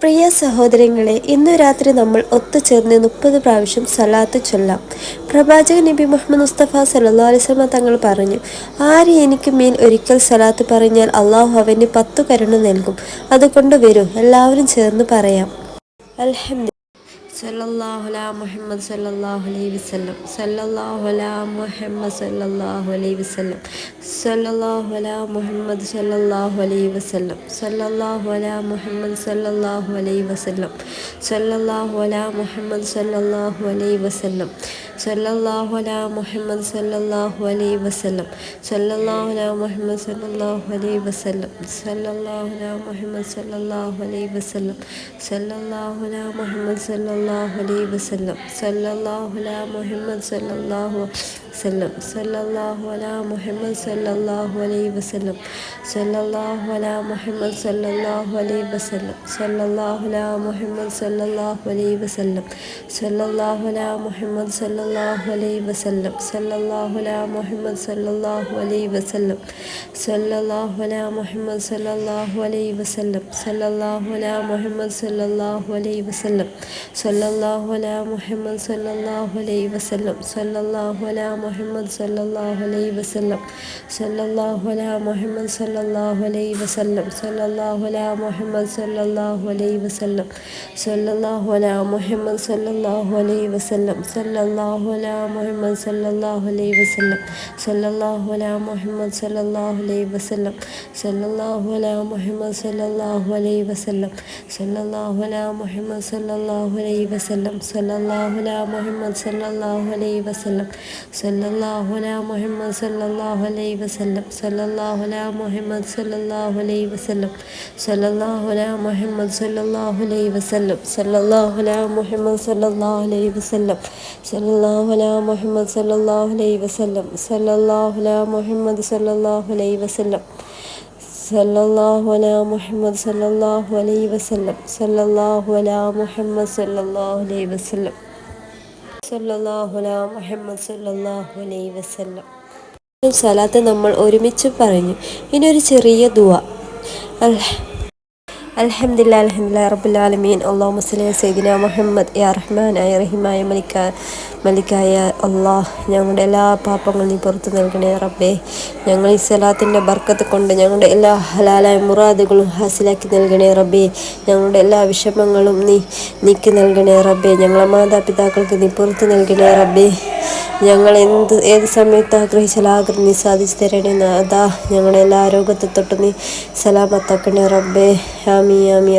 പ്രിയ സഹോദരങ്ങളെ, ഇന്നു രാത്രി നമ്മൾ ഒത്തുചേർന്ന് 30 പ്രാവശ്യം സലാത്ത് ചൊല്ലാം. പ്രവാചകൻ നബി മുഹമ്മദ് മുസ്തഫ സല്ലല്ലാഹു അലൈഹി വസല്ലം തങ്ങൾ പറഞ്ഞു, ആര് എനിക്ക് മേൽ ഒരിക്കൽ സലാത്ത് പറഞ്ഞാൽ അള്ളാഹു അവന് 10 കരുണ നൽകും. അതുകൊണ്ട് വരൂ, എല്ലാവരും ചേർന്ന് പറയാം. അൽഹംദുലില്ലാഹ് സല്ലല്ലാഹു അലാ മുഹമ്മദ് സല്ലല്ലാഹു അലൈഹി വസല്ലം. സല്ലല്ലാഹു അലാ മുഹമ്മദ് സല്ലല്ലാഹു അലൈഹി വസല്ലം. സല്ലല്ലാഹു അലാ മുഹമ്മദ് സല്ലല്ലാഹു അലൈഹി വസല്ലം. സല്ലല്ലാഹു അലാ മുഹമ്മദ് സല്ലല്ലാഹു അലൈഹി വസല്ലം. സല്ലല്ലാഹു അലാ മുഹമ്മദ് സല്ലല്ലാഹു അലൈഹി വസല്ലം. സല്ലല്ലാഹു അലാ മുഹമ്മദ് സല്ലല്ലാഹു അലൈഹി വസല്ലം. സല്ലല്ലാഹു അലാ മുഹമ്മദ് സല്ലല്ലാഹു അലൈഹി വസല്ലം. സല്ലല്ലാഹു അലാ മുഹമ്മദ് സല്ലല്ലാഹു അലൈഹി വസല്ലം. സല്ലല്ലാഹു അലാ മുഹമ്മദ് സല്ലല്ലാഹു അലൈഹി വസല്ലം. സല്ലല്ലാഹു അലാ മുഹമ്മദ് സല്ലല്ലാഹു വസല്ലം. സല്ലല്ലാഹു അലാ മുഹമ്മദ് സല്ലല്ലാഹു അലൈഹി വസല്ലം. സല്ലല്ലാഹു അലാ മുഹമ്മദ് സല്ലല്ലാഹു അലൈഹി വസല്ലം. സല്ലല്ലാഹു അലാ മുഹമ്മദ് സല്ലല്ലാഹു അലൈഹി വസല്ലം. സല്ലല്ലാഹു അലാ മുഹമ്മദ് സല്ലല്ലാഹു അലൈഹി വസല്ലം. സല്ലല്ലാഹു അലാ മുഹമ്മദ് സല്ലല്ലാഹു അലൈഹി വസല്ലം. സല്ലല്ലാഹു അലാ മുഹമ്മദ് സല്ലല്ലാഹു അലൈഹി വസല്ലം. സല്ലല്ലാഹു അലാ മുഹമ്മദ് സല്ലല്ലാഹു അലൈഹി വസല്ലം. സല്ലല്ലാഹു അലാ മുഹമ്മദ് സല്ലല്ലാഹു അലൈഹി വസല്ലം. സല്ലല്ലാഹു അലാ മുഹമ്മദ് സല്ലല്ലാഹു അലൈഹി വസല്ലം. സല്ലല്ലാഹു അലാ മുഹമ്മദ് സല്ലല്ലാഹു അലൈഹി വസല്ലം. സല്ലല്ലാഹു അലാ മുഹമ്മദ് സല്ലല്ലാഹു അലൈഹി വസല്ലം. സല്ലല്ലാഹു അലാ മുഹമ്മദ് സല്ലല്ലാഹു അലൈഹി വസല്ലം. സല്ലല്ലാഹു അലാ മുഹമ്മദ് സല്ലല്ലാഹു അലൈഹി വസല്ലം. സല്ലല്ലാഹു അലാ മുഹമ്മദ് സല്ലല്ലാഹു അലൈഹി വസല്ലം. സല്ലല്ലാഹു അലാ മുഹമ്മദ് സല്ലല്ലാഹു അലൈഹി വസല്ലം. സല്ലല്ലാഹു അലാ മുഹമ്മദ് സല്ലല്ലാഹു അലൈഹി വസല്ലം. സല്ലല്ലാഹു അലാ മുഹമ്മദ് സല്ലല്ലാഹു അലൈഹി വസല്ലം. സല്ലല്ലാഹു അലാ മുഹമ്മദ് സല്ലല്ലാഹു അലൈഹി വസല്ലം. സല്ലല്ലാഹു അലാ മുഹമ്മദ് സല്ലല്ലാഹു അലൈഹി വസല്ലം. സല്ലല്ലാഹു അലാ മുഹമ്മദ് സല്ലല്ലാഹു അലൈഹി വസല്ലം. സല്ലല്ലാഹു അലാ മുഹമ്മദ് സല്ലല്ലാഹു അലൈഹി വസല്ലം. സല്ലല്ലാഹു അലാ മുഹമ്മദ് സല്ലല്ലാഹു അലൈഹി വസല്ലം. സല്ലല്ലാഹു അലാ മുഹമ്മദ് സല്ലല്ലാഹു അലൈഹി വസല്ലം. സല്ലല്ലാഹു അലാ മുഹമ്മദ് സല്ലല്ലാഹു അലൈഹി വസല്ലം. സല്ലല്ലാഹു അലാ മുഹമ്മദ് സല്ലല്ലാഹു അലൈഹി വസല്ലം. സല്ലല്ലാഹു അലാ മുഹമ്മദ് സല്ലല്ലാഹു അലൈഹി വസല്ലം. സലാത്ത് നമ്മൾ ഒരുമിച്ച് പറഞ്ഞു. ഇനി ഒരു ചെറിയ ദുആ. അൽഹംദുലില്ലാഹി അൽഹംദുലില്ലാഹി റബ്ബിൽ ആലമീൻ. അല്ലാഹുമ്മ സ്വല്ലി അലാ സയ്യിദിനാ മുഹമ്മദ്. യാ റഹ്മാനായ റഹീമായ മലിക്കായ അല്ലാഹ്, ഞങ്ങളുടെ എല്ലാ പാപങ്ങളും നീ പുറത്തു നൽകണേ റബ്ബേ. ഞങ്ങൾ ഈ സലാത്തിൻ്റെ ബർക്കത്ത് കൊണ്ട് ഞങ്ങളുടെ എല്ലാ ഹലാലായ മുറാദുകളും ഹാസിലാക്കി നൽകണേ റബ്ബേ. ഞങ്ങളുടെ എല്ലാ വിഷമങ്ങളും നീ നീക്കി നൽകണേ റബ്ബേ. ഞങ്ങളെ മാതാപിതാക്കൾക്ക് നീ പുറത്തു നൽകണേ റബ്ബേ. ഞങ്ങൾ ഏത് സമയത്ത് ആഗ്രഹിച്ചാൽ ആഗ്രഹം നീ സാധിച്ചു തരണേ നാഥാ. ഞങ്ങളുടെ എല്ലാ രോഗത്തെ തൊട്ട് നീ സലാമത്താക്കണേ റബ്ബേ. ആമീൻ ആമീൻ.